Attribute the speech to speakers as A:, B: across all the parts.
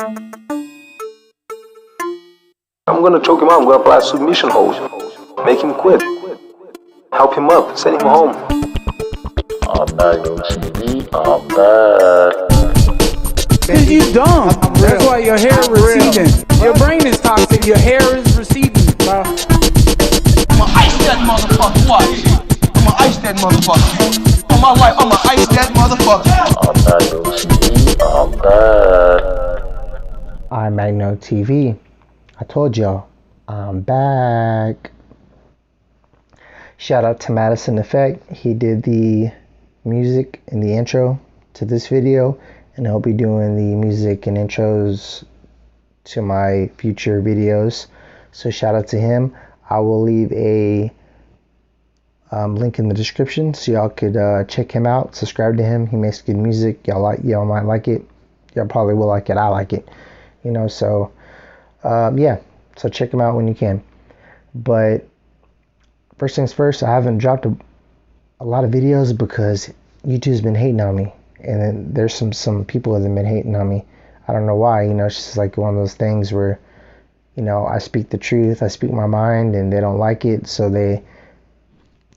A: I'm gonna choke him out. I'm gonna apply a submission hold. Make him quit. Help him up. Send him home.
B: I'm back on TV. I'm back.
C: Cause you dumb. That's why your hair receding. Your brain is toxic. Your hair is receding, bro.
D: I'ma ice that motherfucker. Watch. I'ma ice that motherfucker. On my life, I'ma ice that motherfucker.
B: I'm back on TV. I'm back.
E: I'm Magno TV. I told y'all, I'm back. Shout out to Madison Effect. He did the music and the intro to this video, and he'll be doing the music and intros to my future videos. So shout out to him. I will leave a link in the description so y'all could check him out, subscribe to him. He makes good music. Y'all might like it. Y'all probably will like it. I like it. So yeah, so check him out when you can. But first things first, I haven't dropped a lot of videos because YouTube's been hating on me, and then there's some people that have been hating on me. I don't know why. It's just like one of those things where I speak the truth, I speak my mind, and they don't like it, so they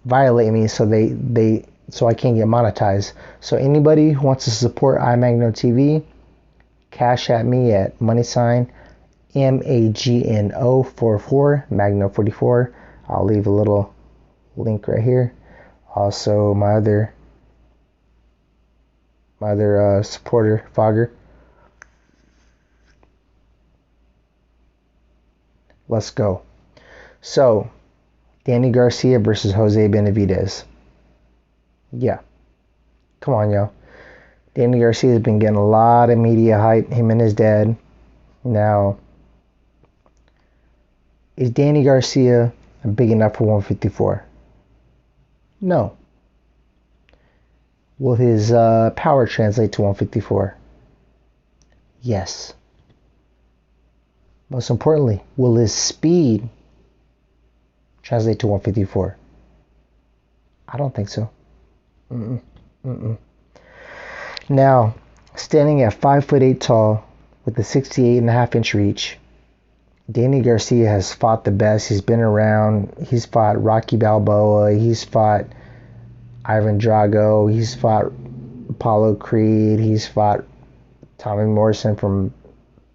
E: violate me, so I can't get monetized. So anybody who wants to support iMagno TV, cash at me at # MAGNO44 Magno44. I'll leave a little link right here. Also my other supporter, Fogger. Let's go. So Danny Garcia versus Jose Benavidez. Yeah, come on, y'all. Danny Garcia has been getting a lot of media hype, him and his dad. Now, is Danny Garcia big enough for 154? No. Will his power translate to 154? Yes. Most importantly, will his speed translate to 154? I don't think so. Now, standing at 5'8" tall with a 68.5-inch reach, Danny Garcia has fought the best. He's been around. He's fought Rocky Balboa. He's fought Ivan Drago. He's fought Apollo Creed. He's fought Tommy Morrison from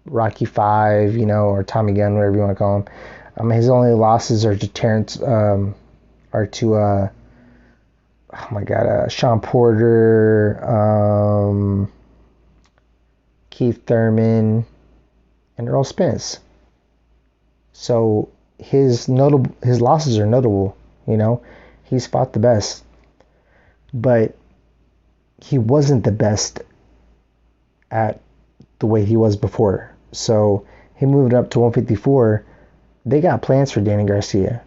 E: Rocky 5, or Tommy Gunn, whatever you want to call him. His only losses are to Terrence, Sean Porter, Keith Thurman, and Earl Spence. So his losses are notable. He's fought the best, but he wasn't the best at the way he was before. So he moved up to 154. They got plans for Danny Garcia.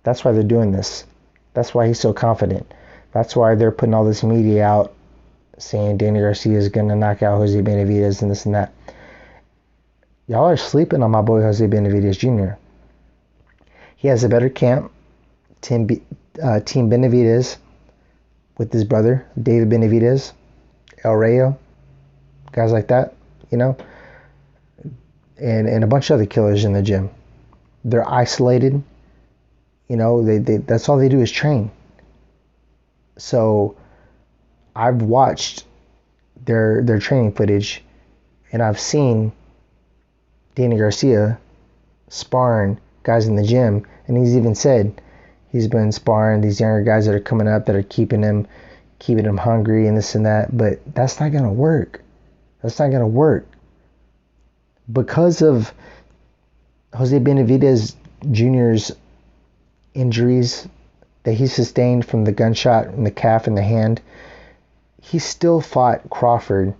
E: That's why they're doing this. That's why he's so confident. That's why they're putting all this media out saying Danny Garcia is going to knock out Jose Benavidez and this and that. Y'all are sleeping on my boy Jose Benavidez Jr. He has a better camp, Team Benavidez, with his brother, David Benavidez, El Rayo, guys like that, and a bunch of other killers in the gym. They're isolated. They that's all they do is train. So I've watched their training footage, and I've seen Danny Garcia sparring guys in the gym, and he's even said he's been sparring these younger guys that are coming up that are keeping him hungry and this and that. But that's not gonna work. That's not gonna work because of Jose Benavidez Jr.'s injuries that he sustained from the gunshot in the calf and the hand. He still fought Crawford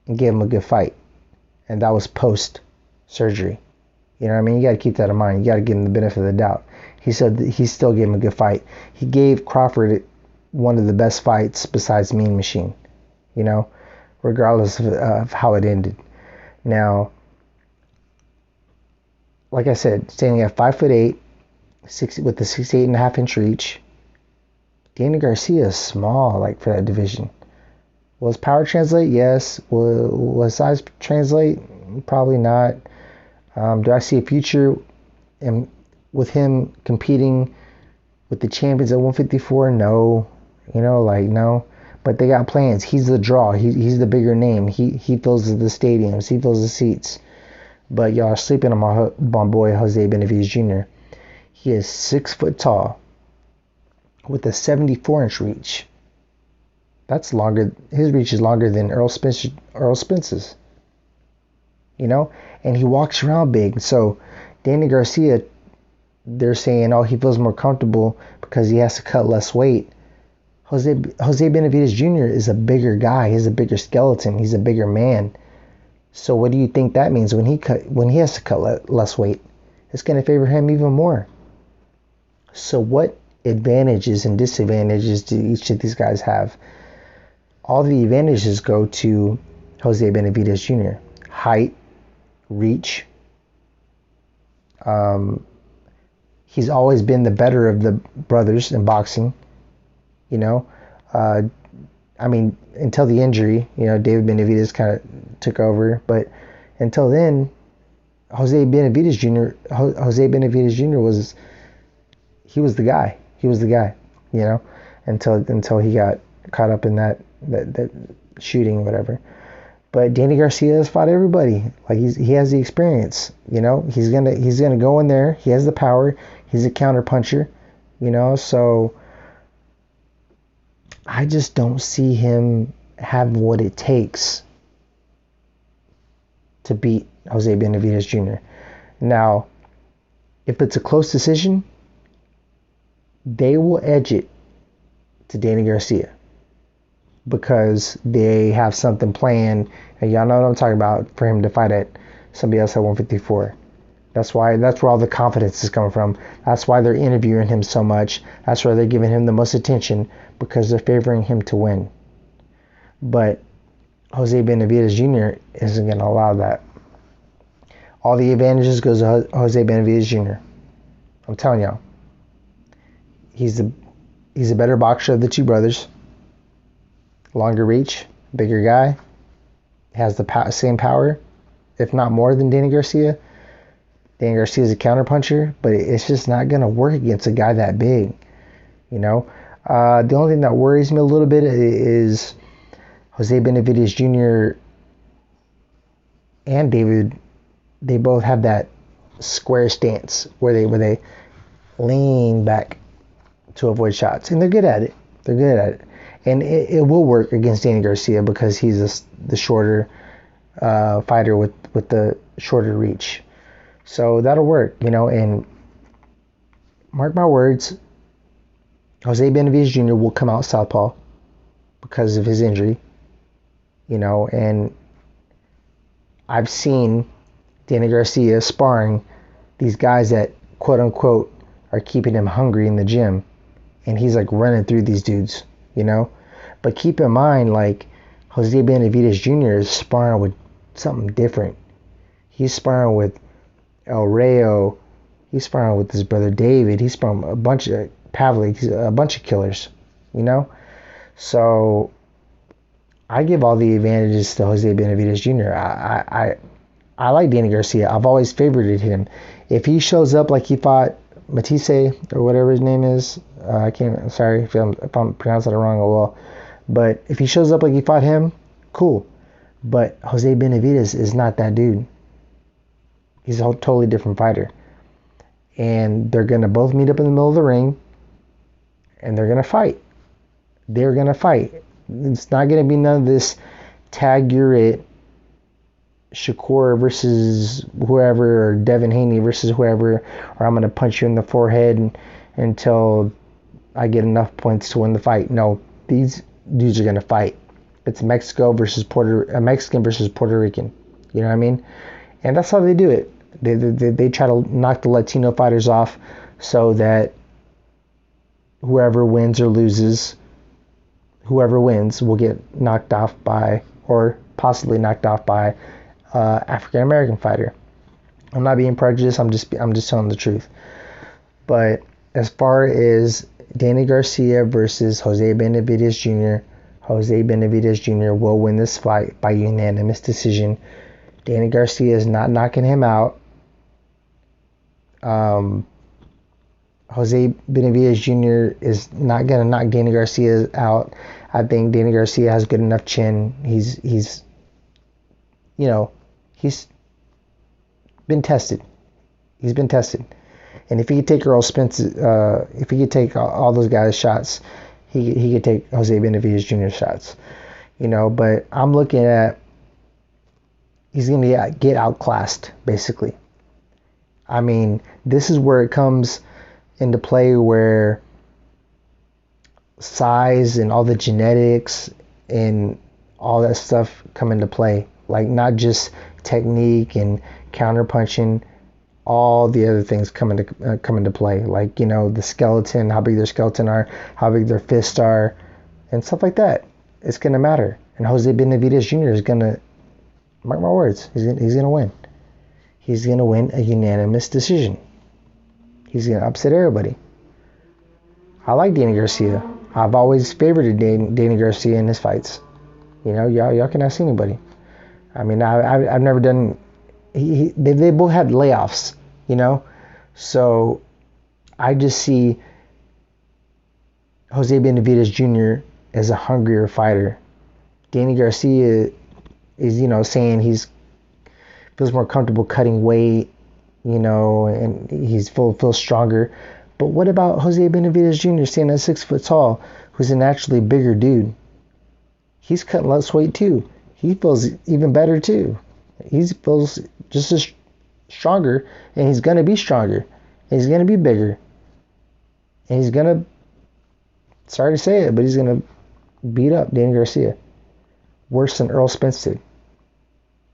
E: and gave him a good fight, and that was post surgery. You got to keep that in mind. You got to give him the benefit of the doubt. He said that he still gave him a good fight. He gave Crawford one of the best fights besides Mean Machine, regardless of how it ended. Now, like I said, standing at 5'8", with a 68.5-inch reach, Danny Garcia is small, for that division. Will his power translate? Yes. Will his size translate? Probably not. Do I see a future with him competing with the champions at 154? No. No. But they got plans. He's the draw. He's the bigger name. He fills the stadiums. He fills the seats. But y'all are sleeping on my boy Jose Benavidez Jr. He is 6 foot tall with a 74-inch reach. That's longer. His reach is longer than Errol Spence's. And he walks around big. So Danny Garcia, they're saying, he feels more comfortable because he has to cut less weight. Jose Benavidez Jr. is a bigger guy. He's a bigger skeleton. He's a bigger man. So what do you think that means when he has to cut less weight? It's going to favor him even more. So what advantages and disadvantages do each of these guys have? All the advantages go to Jose Benavidez Jr. Height, reach. He's always been the better of the brothers in boxing. Until the injury, David Benavidez kind of took over, but until then, Jose Benavidez Jr. was the guy. He was the guy, until he got caught up in that shooting, whatever. But Danny Garcia has fought everybody. Like he has the experience, He's gonna go in there. He has the power. He's a counter puncher, So I just don't see him having what it takes to beat Jose Benavidez Jr. Now, if it's a close decision, they will edge it to Danny Garcia because they have something planned, and y'all know what I'm talking about, for him to fight at somebody else at 154. That's where all the confidence is coming from. That's why they're interviewing him so much. That's why they're giving him the most attention, because they're favoring him to win. But Jose Benavidez Jr. isn't going to allow that. All the advantages goes to Jose Benavidez Jr. I'm telling y'all. He's a better boxer of the two brothers. Longer reach, bigger guy. Has the same power, if not more, than Danny Garcia. Danny Garcia is a counterpuncher, but it's just not going to work against a guy that big. The only thing that worries me a little bit is Jose Benavidez Jr. and David. They both have that square stance where they lean back to avoid shots, and they're good at it. And it will work against Danny Garcia because he's the shorter fighter with the shorter reach. So that'll work, and mark my words, Jose Benavidez Jr. will come out southpaw because of his injury, and I've seen Danny Garcia sparring these guys that, quote unquote, are keeping him hungry in the gym, and he's like running through these dudes, But keep in mind, Jose Benavidez Jr. is sparring with something different. He's sparring with El Rayo. He's sparring with his brother David. He's sparring a bunch of Pavlik, a bunch of killers, So I give all the advantages to Jose Benavidez Jr. I like Danny Garcia. I've always favored him. If he shows up like he fought Matisse or whatever his name is, sorry if I'm pronouncing it wrong. Oh well. But if he shows up like he fought him, cool. But Jose Benavidez is not that dude. He's a totally different fighter. And they're going to both meet up in the middle of the ring, and they're going to fight. They're going to fight. It's not going to be none of this tag you're it, Shakur versus whoever, or Devin Haney versus whoever, or I'm going to punch you in the forehead until I get enough points to win the fight. No, these dudes are going to fight. It's Mexican versus Puerto Rican. You know what I mean? And that's how they do it. They try to knock the Latino fighters off so that whoever wins or loses, whoever wins will get knocked off by, or possibly knocked off by, African American fighter. I'm not being prejudiced. I'm just telling the truth. But as far as Danny Garcia versus Jose Benavidez Jr., Jose Benavidez Jr. will win this fight by unanimous decision. Danny Garcia is not knocking him out. Jose Benavidez Jr. is not going to knock Danny Garcia out. I think Danny Garcia has good enough chin. He's been tested. He's been tested. And if he could take Earl Spence, if he could take all those guys' shots, he could take Jose Benavidez Jr. shots. But I'm looking at he's going to get outclassed, basically. I mean, this is where it comes into play, where size and all the genetics and all that stuff come into play. Like, not just technique and counter punching, all the other things come into play. Like, the skeleton, how big their skeleton are, how big their fists are, and stuff like that. It's going to matter. And Jose Benavidez Jr. is going to, mark my words, he's going to win. He's going to win a unanimous decision. He's going to upset everybody. I like Danny Garcia. I've always favored Danny Garcia in his fights. Y'all can ask anybody. I mean, I've never done. They both had layoffs, So I just see Jose Benavidez Jr. as a hungrier fighter. Danny Garcia is, saying he's feels more comfortable cutting weight, and he's feels stronger. But what about Jose Benavidez Jr. standing at 6 foot tall, who's a naturally bigger dude? He's cutting less weight too. He feels even better too. He feels just as stronger, and he's gonna be stronger. And he's gonna be bigger. And he's gonna, sorry to say it, but he's gonna beat up Danny Garcia worse than Earl Spence did.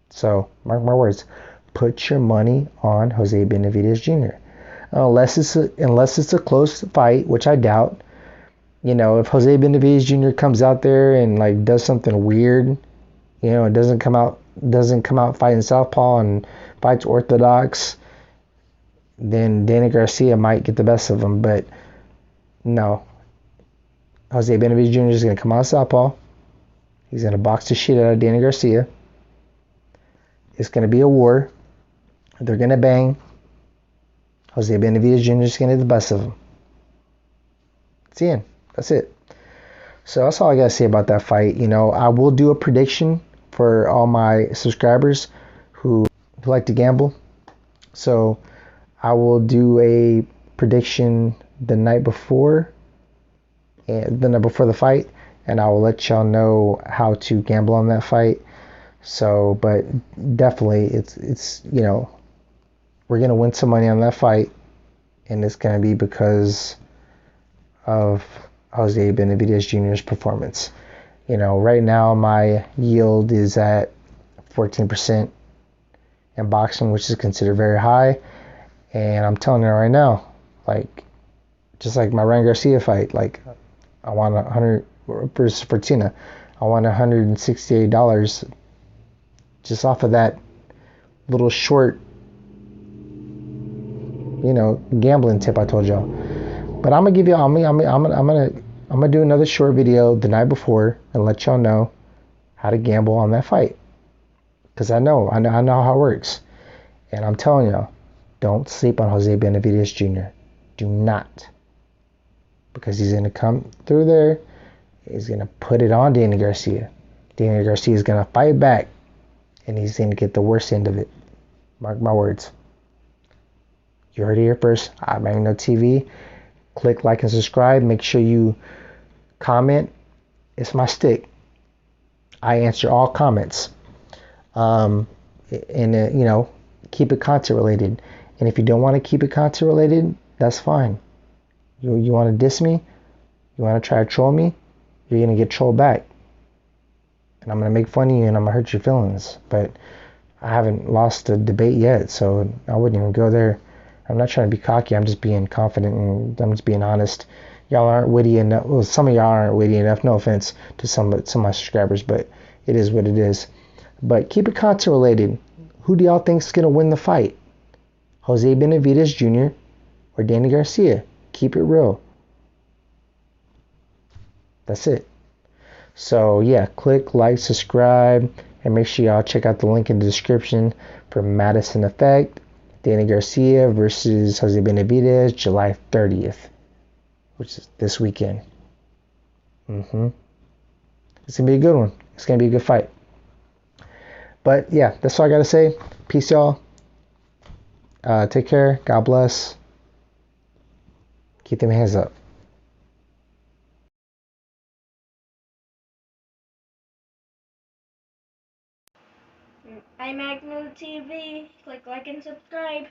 E: So mark my words. Put your money on Jose Benavidez Jr. Unless it's a close fight, which I doubt. If Jose Benavidez Jr. comes out there and does something weird, it doesn't come out fighting southpaw and fights orthodox, then Danny Garcia might get the best of him. But no, Jose Benavidez Jr. is going to come out southpaw. He's going to box the shit out of Danny Garcia. It's going to be a war. They're going to bang. Jose Benavidez Jr. is going to get the best of him. It's the end. That's it. So that's all I got to say about that fight. I will do a prediction for all my subscribers who like to gamble. So I will do a prediction the night before the fight, and I will let y'all know how to gamble on that fight. So, but definitely it's we're going to win some money on that fight, and it's going to be because of Jose Benavidez Jr.'s performance. Right now my yield is at 14% in boxing, which is considered very high. And I'm telling you right now, just like my Ryan Garcia fight, I won 100 versus Fortuna. I won $168 just off of that little short, gambling tip I told y'all. But I'm gonna give you, I'm gonna do another short video the night before and let y'all know how to gamble on that fight, because I know how it works. And I'm telling y'all, don't sleep on Jose Benavidez Jr. Do not, because he's gonna come through there. He's gonna put it on Danny Garcia. Danny Garcia is gonna fight back, and he's gonna get the worst end of it. Mark my words. You heard it here first. I'm Magno TV. Click like and subscribe. Make sure you comment. It's my stick. I answer all comments. And keep it content related. And if you don't want to keep it content related, that's fine. You want to diss me? You want to try to troll me? You're going to get trolled back. And I'm going to make fun of you and I'm going to hurt your feelings. But I haven't lost a debate yet, so I wouldn't even go there. I'm not trying to be cocky. I'm just being confident and I'm just being honest. Y'all aren't witty enough. Well, some of y'all aren't witty enough. No offense to some of my subscribers, but it is what it is. But keep it content related. Who do y'all think is going to win the fight? Jose Benavidez Jr. or Danny Garcia? Keep it real. That's it. So yeah, click like, subscribe, and make sure y'all check out the link in the description for Madison Effect, Danny Garcia versus Jose Benavidez, July 30th, which is this weekend. It's gonna be a good one. It's gonna be a good fight. But yeah, that's all I gotta say. Peace, y'all. Take care. God bless. Keep them hands up.
F: iMagno TV. Click like and subscribe.